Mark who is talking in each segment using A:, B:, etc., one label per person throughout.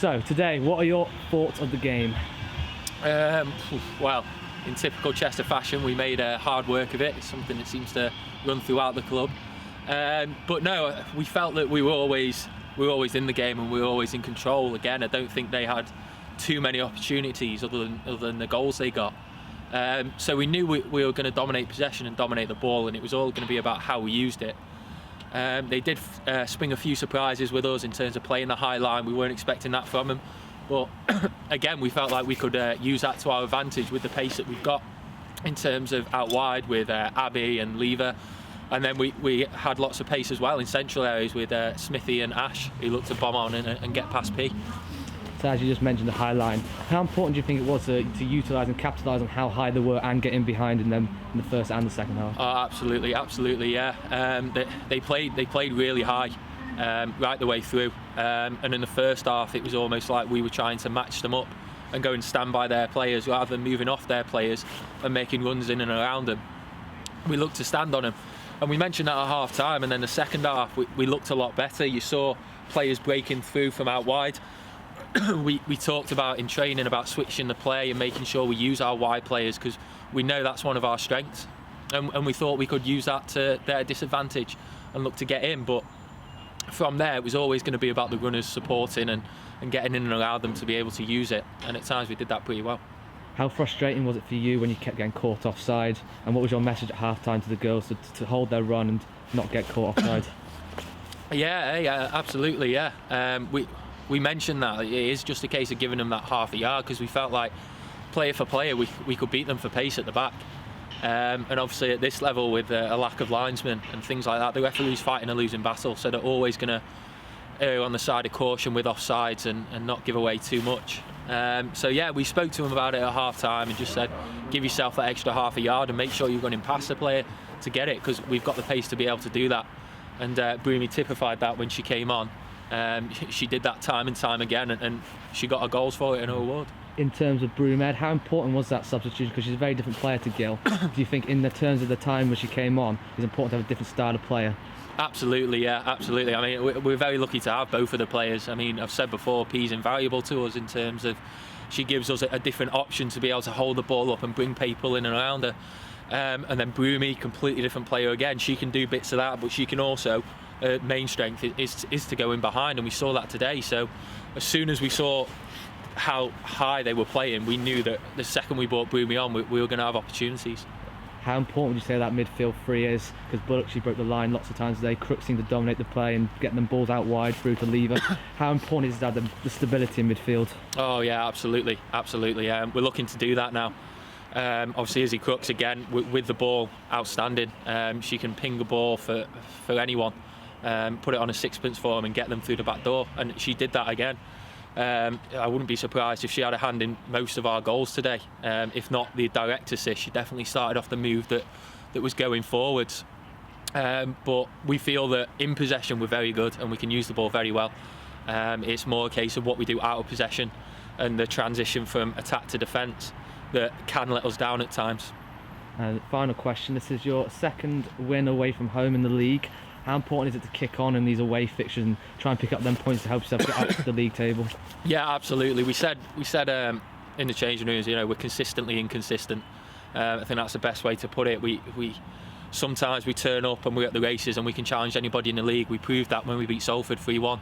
A: So today, what are your thoughts of the game?
B: Well, in typical Chester fashion, we made hard work of it. It's something that seems to run throughout the club. But no, we felt that we were always in the game and we were always in control. Again, I don't think they had too many opportunities other than the goals they got. So we knew we were going to dominate possession and dominate the ball, and it was all going to be about how we used it. They did spring a few surprises with us in terms of playing the high line. We weren't expecting that from them, but again, we felt like we could use that to our advantage with the pace that we've got in terms of out wide with Abbey and Lever, and then we had lots of pace as well in central areas with Smithy and Ash, who looked to bomb on and get past P.
A: So as you just mentioned, the high line, how important do you think it was to utilise and capitalise on how high they were and get in behind in them in the first and the second half?
B: Oh, absolutely, yeah. They played really high right the way through, and in the first half it was almost like we were trying to match them up and go and stand by their players rather than moving off their players and making runs in and around them. We looked to stand on them, and we mentioned that at half time, and then the second half we looked a lot better. You saw players breaking through from out wide. We talked about in training about switching the play and making sure we use our wide players, because we know that's one of our strengths, and we thought we could use that to their disadvantage and look to get in. But from there it was always going to be about the runners supporting and getting in and around them to be able to use it, and at times we did that pretty well.
A: How frustrating was it for you when you kept getting caught offside, and what was your message at half time to the girls to hold their run and not get caught offside?
B: Yeah, absolutely, yeah. We mentioned that it is just a case of giving them that half a yard, because we felt like player for player we could beat them for pace at the back, and obviously at this level with a lack of linesmen and things like that, the referee's fighting a losing battle, so they're always going to err on the side of caution with offsides and not give away too much. So yeah, we spoke to them about it at half time and just said, give yourself that extra half a yard and make sure you're running past the player to get it, because we've got the pace to be able to do that. And Broomy typified that when she came on. She did that time and time again, and she got her goals for it and her award. In
A: terms of Broomhead, how important was that substitution? Because she's a very different player to Gil. Do you think in the terms of the time when she came on, it's important to have a different style of player?
B: Absolutely, yeah, absolutely. I mean, we're very lucky to have both of the players. I mean, I've said before, P's invaluable to us in terms of she gives us a different option to be able to hold the ball up and bring people in and around her. And then Broomy, completely different player again. She can do bits of that, but she can also, main strength is to go in behind, and we saw that today. So as soon as we saw how high they were playing, we knew that the second we brought Broomy on, we were going to have opportunities.
A: How important would you say that midfield three is? Because Bullock, she broke the line lots of times today. Crook seemed to dominate the play and getting them balls out wide through to Lever. How important is that, the stability in midfield?
B: Oh yeah, absolutely. We're looking to do that now. Obviously Izzy Crooks again with the ball, outstanding. She can ping a ball for anyone, put it on a sixpence for them and get them through the back door, and she did that again. I wouldn't be surprised if she had a hand in most of our goals today. If not the direct assist, she definitely started off the move that was going forwards. But we feel that in possession we're very good and we can use the ball very well. It's more a case of what we do out of possession and the transition from attack to defence that can let us down at times.
A: Final question, this is your second win away from home in the league. How important is it to kick on in these away fixtures and try and pick up them points to help yourself get out of the league table? Yeah,
B: absolutely. We said in the changing rooms, we're consistently inconsistent. I think that's the best way to put it. We sometimes we turn up and we're at the races and we can challenge anybody in the league. We proved that when we beat Salford 3-1.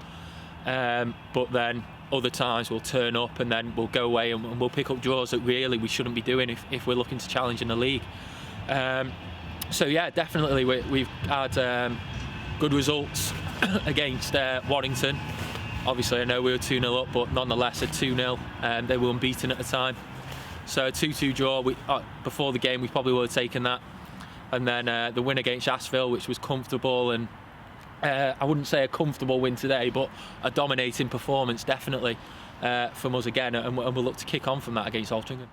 B: But then other times we'll turn up and then we'll go away and we'll pick up draws that really we shouldn't be doing if we're looking to challenge in the league. So yeah, definitely we've had good results against Warrington. Obviously I know we were 2-0 up, but nonetheless a 2-0, they were unbeaten at the time. So a 2-2 draw, before the game we probably would have taken that. And then the win against Ashville, which was comfortable, and I wouldn't say a comfortable win today, but a dominating performance definitely from us again, and we'll look to kick on from that against Altrincham.